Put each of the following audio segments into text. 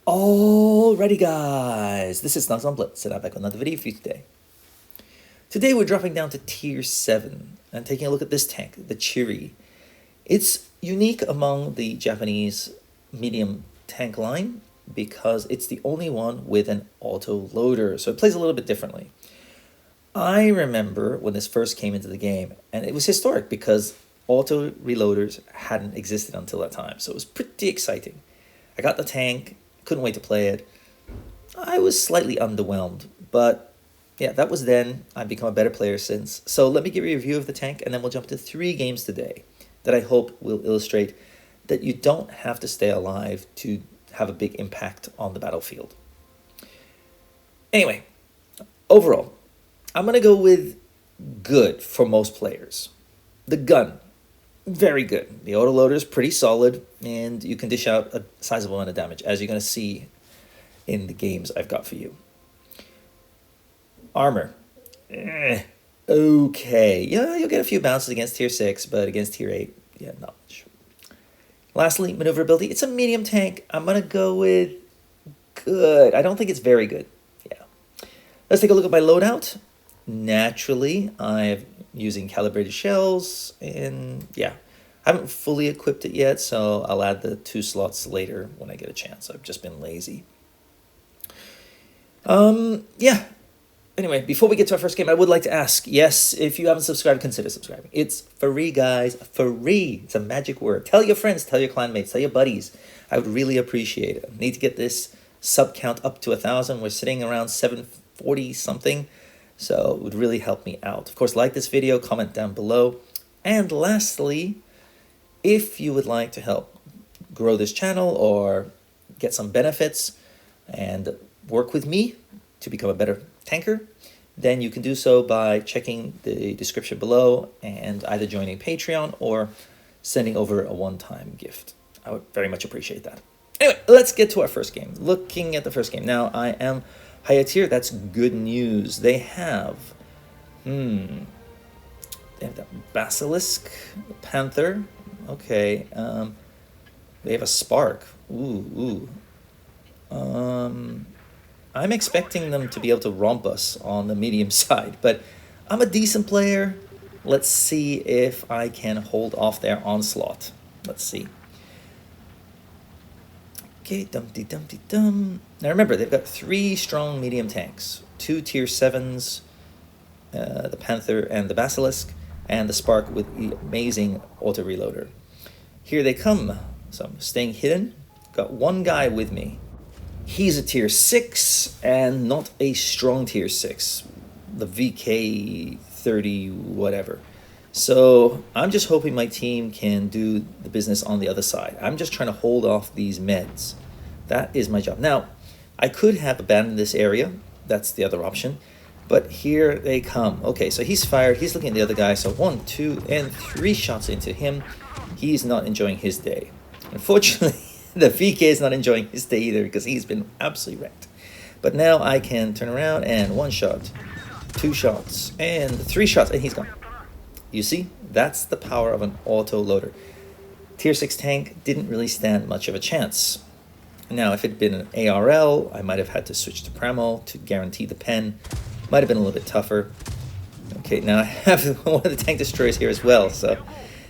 Alrighty guys, this is snugsonblitz and I'm back with another video for you today. Today we're dropping down to tier 7 and taking a look at this tank, the Chiri. It's unique among the Japanese medium tank line because it's the only one with an auto loader, so it plays a little bit differently. I remember when this first came into the game and it was historic because auto reloaders hadn't existed until that time, so it was pretty exciting. I got the tank. Couldn't wait to play it. I was slightly underwhelmed, but yeah, that was then. I've become a better player since. So let me give you a review of the tank, and then we'll jump to 3 games today that I hope will illustrate that you don't have to stay alive to have a big impact on the battlefield. Anyway, overall, I'm going to go with good for most players. The gun, very good. The autoloader is pretty solid, and you can dish out a sizable amount of damage, as you're going to see in the games I've got for you. Armor, okay. Yeah, you'll get a few bounces against tier 6, but against tier 8, yeah, not much. Lastly, maneuverability. It's a medium tank. I'm going to go with good. I don't think it's very good. Yeah. Let's take a look at my loadout. Naturally, I'm using calibrated shells, and yeah, I haven't fully equipped it yet, so I'll add the 2 slots later when I get a chance. I've just been lazy. Yeah. Anyway, before we get to our first game, I would like to ask, yes, if you haven't subscribed, consider subscribing. It's free, guys, free. It's a magic word. Tell your friends, tell your clanmates, tell your buddies. I would really appreciate it. I need to get this sub count up to 1,000. We're sitting around 740 something. So it would really help me out. Of course, like this video, comment down below. And lastly, if you would like to help grow this channel or get some benefits and work with me to become a better tanker, then you can do so by checking the description below and either joining Patreon or sending over a one-time gift. I would very much appreciate that. Anyway, let's get to our first game. Looking at the first game. Now, I am higher tier. That's good news. They have the Basilisk, the Panther. Okay. They have a Spark. Ooh. I'm expecting them to be able to romp us on the medium side, but I'm a decent player. Let's see if I can hold off their onslaught. Let's see. Okay, dum-de-dum-de-dum. Now remember, they've got 3 strong medium tanks. 2 tier 7s, the Panther and the Basilisk, and the Spark with the amazing auto-reloader. Here they come. So I'm staying hidden. Got one guy with me. He's a tier 6, and not a strong tier 6. The VK 30 whatever. So I'm just hoping my team can do the business on the other side. I'm just trying to hold off these meds. That is my job. Now, I could have abandoned this area. That's the other option. But here they come. Okay, so he's fired. He's looking at the other guy. So 1, 2, and 3 shots into him. He's not enjoying his day. Unfortunately, the VK is not enjoying his day either because he's been absolutely wrecked. But now I can turn around and 1 shot, 2 shots, and 3 shots, and he's gone. You see, that's the power of an auto loader. Tier 6 tank didn't really stand much of a chance. Now, if it had been an ARL, I might have had to switch to Pramo to guarantee the pen. Might have been a little bit tougher. Okay, now I have one of the tank destroyers here as well, so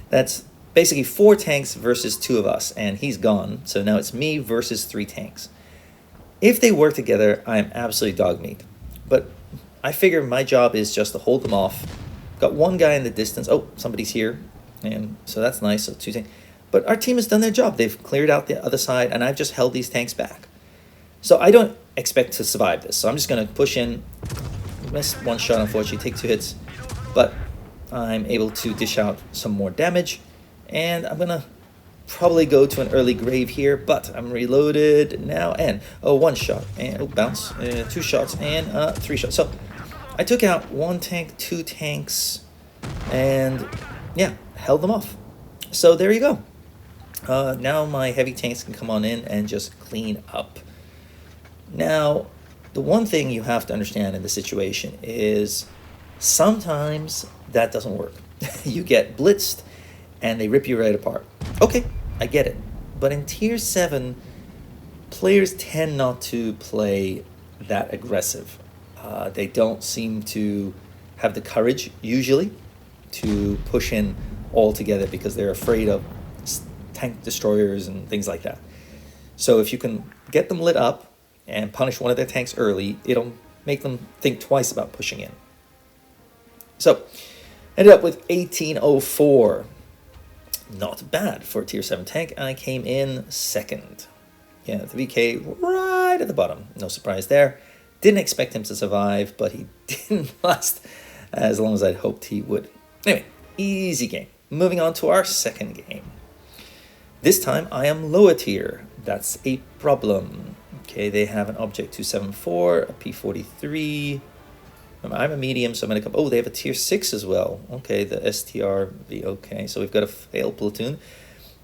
that's basically 4 tanks versus 2 of us, and he's gone. So now it's me versus 3 tanks. If they work together, I'm absolutely dog meat. But I figure my job is just to hold them off. Got 1 guy in the distance. Oh, somebody's here. And so that's nice. So 2 tanks. But our team has done their job. They've cleared out the other side, and I've just held these tanks back. So I don't expect to survive this. So I'm just going to push in. Miss 1 shot, unfortunately. Take 2 hits. But I'm able to dish out some more damage. And I'm going to probably go to an early grave here. But I'm reloaded now. And, 1 shot. And, bounce. 2 shots. And 3 shots. So I took out 1 tank, 2 tanks, and yeah, held them off. So there you go. Now my heavy tanks can come on in and just clean up. Now, the one thing you have to understand in this situation is sometimes that doesn't work. You get blitzed and they rip you right apart. Okay, I get it. But in tier 7, players tend not to play that aggressive. They don't seem to have the courage, usually, to push in all together because they're afraid of tank destroyers and things like that. So if you can get them lit up and punish one of their tanks early, it'll make them think twice about pushing in. So, ended up with 1804. Not bad for a tier 7 tank, and I came in second. Yeah, the VK right at the bottom. No surprise there. Didn't expect him to survive, but he didn't last as long as I'd hoped he would. Anyway, easy game. Moving on to our second game. This time I am lower tier. That's a problem. Okay, they have an object 274, a P43. I'm a medium, so I'm going to come... Oh, they have a tier 6 as well. Okay, the STRV. Okay, so we've got a failed platoon.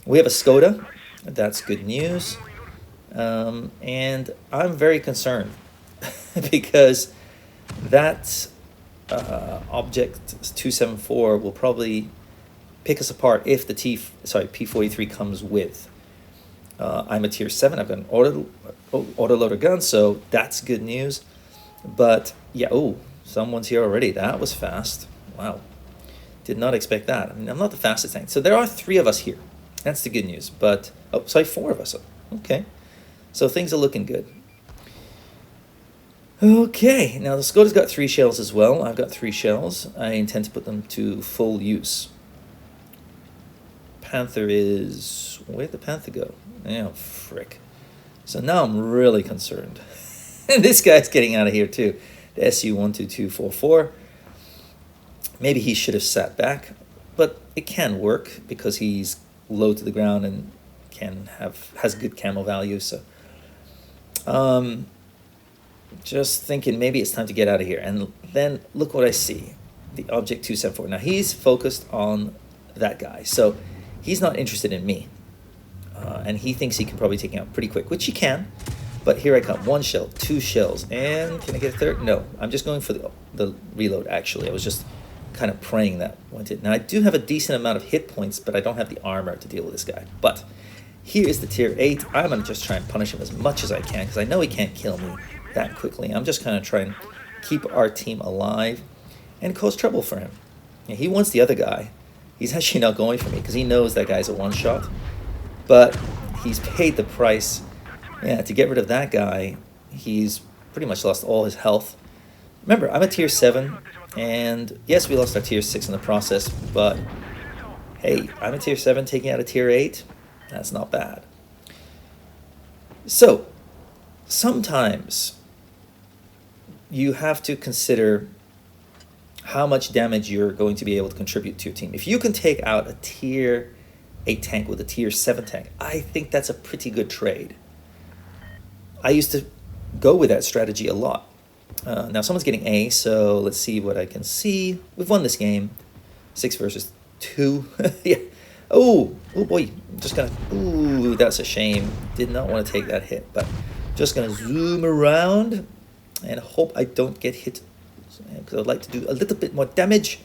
We have a Skoda. That's good news. And I'm very concerned because that object 274 will probably pick us apart if the P43 comes with. I'm a tier 7. I've got an autoloader gun, so that's good news. But yeah, oh, someone's here already. That was fast. Wow. Did not expect that. I mean, I'm not the fastest tank. So there are 3 of us here. That's the good news. But, 4 of us. Okay. So things are looking good. Okay. Now the Skoda's got 3 shells as well. I've got 3 shells. I intend to put them to full use. Panther is... Where'd the Panther go? Oh, frick. So now I'm really concerned. And this guy's getting out of here too. The SU-12244. Maybe he should have sat back, but it can work because he's low to the ground and has good camo value. So, just thinking maybe it's time to get out of here. And then look what I see: the object 274. Now he's focused on that guy, so he's not interested in me, and he thinks he can probably take him out pretty quick, which he can. But here I come. 1 shell, 2 shells, and can I get a third? No, I'm just going for the reload, actually. I was just kind of praying that went in. Now, I do have a decent amount of hit points, but I don't have the armor to deal with this guy. But here is the tier 8. I'm going to just try and punish him as much as I can, because I know he can't kill me that quickly. I'm just kind of trying to keep our team alive and cause trouble for him. Yeah, he wants the other guy. He's actually not going for me, because he knows that guy's a one-shot. But he's paid the price. Yeah, to get rid of that guy, he's pretty much lost all his health. Remember, I'm a tier 7, and yes, we lost our tier 6 in the process, but hey, I'm a tier 7 taking out a tier 8. That's not bad. So, sometimes you have to consider how much damage you're going to be able to contribute to your team. If you can take out a tier 8 tank with a tier 7 tank, I think that's a pretty good trade. I used to go with that strategy a lot. Now someone's getting A, so let's see what I can see. We've won this game. 6 versus 2. Yeah. Oh boy. I'm just gonna... Ooh, that's a shame. Did not want to take that hit, but just gonna zoom around and hope I don't get hit, because I'd like to do a little bit more damage.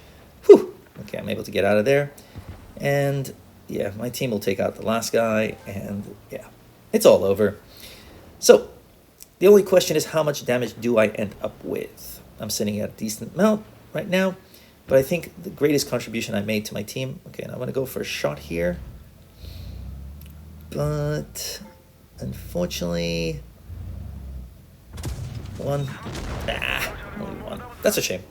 Whew. Okay, I'm able to get out of there. And yeah, my team will take out the last guy, and yeah, it's all over. So, the only question is how much damage do I end up with? I'm sitting at a decent amount right now, but I think the greatest contribution I made to my team... Okay, and I'm going to go for a shot here. But, unfortunately... Only one. That's a shame.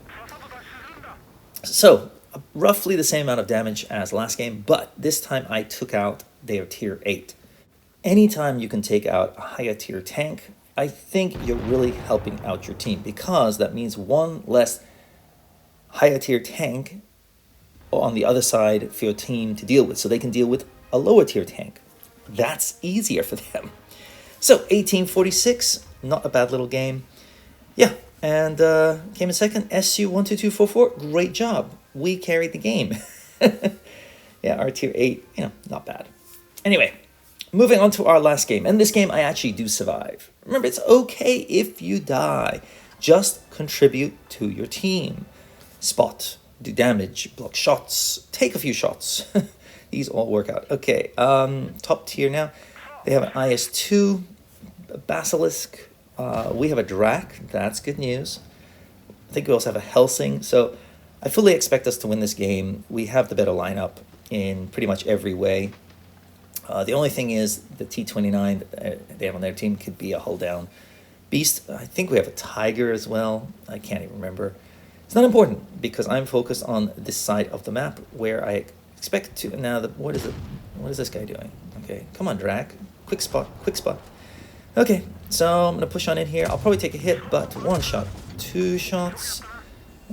So, roughly the same amount of damage as last game, but this time I took out their tier 8. Anytime you can take out a higher tier tank, I think you're really helping out your team, because that means one less higher tier tank on the other side for your team to deal with, so they can deal with a lower tier tank. That's easier for them. So 1846, not a bad little game. Yeah, and came in second. SU-12244, great job. We carried the game. Yeah, our tier 8, not bad. Anyway. Moving on to our last game, and this game I actually do survive. Remember, it's okay if you die. Just contribute to your team. Spot, do damage, block shots, take a few shots. These all work out. Okay, top tier now. They have an IS-2, Basilisk. We have a Drac. That's good news. I think we also have a Helsing. So I fully expect us to win this game. We have the better lineup in pretty much every way. The only thing is the T29 they have on their team could be a hull down beast. I think we have a Tiger as well. I can't even remember. It's not important because I'm focused on this side of the map where I expect to. Now, what is it? What is this guy doing? Okay, come on, Drac. Quick spot, quick spot. Okay, so I'm gonna push on in here. I'll probably take a hit, but 1 shot, 2 shots,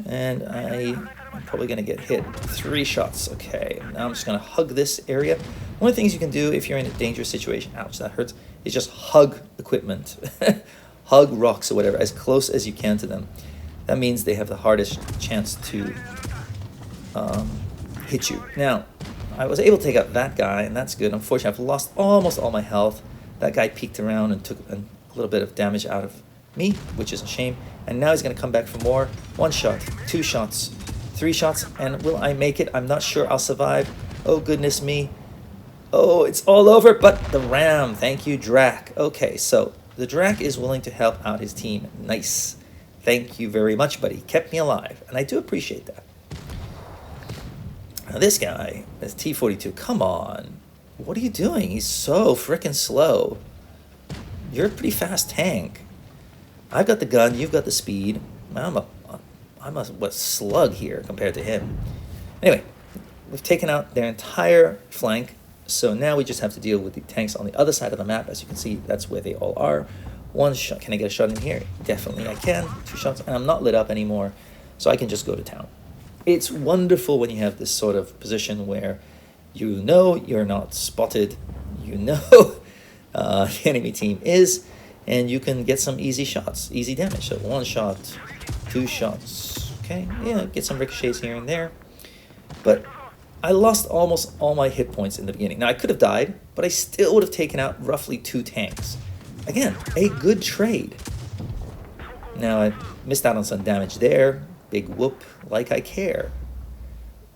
and I'm probably gonna get hit 3 shots. Okay, now I'm just gonna hug this area. One of the things you can do if you're in a dangerous situation, ouch, that hurts, is just hug equipment. Hug rocks or whatever, as close as you can to them. That means they have the hardest chance to hit you. Now, I was able to take out that guy, and that's good. Unfortunately, I've lost almost all my health. That guy peeked around and took a little bit of damage out of me, which is a shame. And now he's going to come back for more. 1 shot, 2 shots, 3 shots, and will I make it? I'm not sure I'll survive. Oh, goodness me. Oh, it's all over, but the Ram. Thank you, Drac. Okay, so the Drac is willing to help out his team. Nice. Thank you very much, buddy. Kept me alive, and I do appreciate that. Now this guy, this T42, come on. What are you doing? He's so freaking slow. You're a pretty fast tank. I've got the gun, you've got the speed. I'm a slug here compared to him. Anyway, we've taken out their entire flank, so now we just have to deal with the tanks on the other side of the map. As you can see, that's where they all are. 1 shot. Can I get a shot in here? Definitely I can. 2 shots, and I'm not lit up anymore, so I can just go to town. It's wonderful when you have this sort of position where you know you're not spotted, you know the enemy team is, and you can get some easy shots, easy damage. So 1 shot, 2 shots, okay, yeah, get some ricochets here and there. But I lost almost all my hit points in the beginning. Now, I could have died, but I still would have taken out roughly 2 tanks. Again, a good trade. Now, I missed out on some damage there. Big whoop, like I care.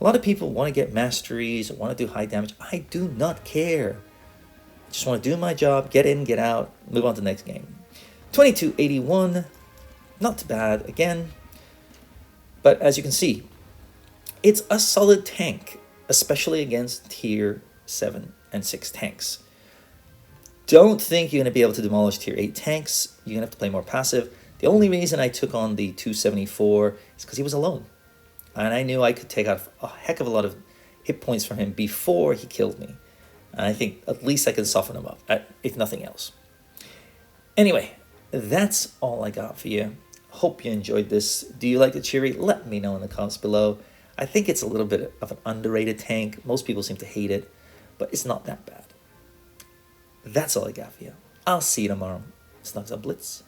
A lot of people want to get masteries, want to do high damage. I do not care. I just want to do my job, get in, get out, move on to the next game. 2281, not bad again. But as you can see, it's a solid tank, especially against tier 7 and 6 tanks. Don't think you're going to be able to demolish tier 8 tanks. You're going to have to play more passive. The only reason I took on the 274 is because he was alone. And I knew I could take out a heck of a lot of hit points from him before he killed me. And I think at least I can soften him up, if nothing else. Anyway, that's all I got for you. Hope you enjoyed this. Do you like the Cheery? Let me know in the comments below. I think it's a little bit of an underrated tank. Most people seem to hate it, but it's not that bad. That's all I got for you. I'll see you tomorrow. Snugs on Blitz.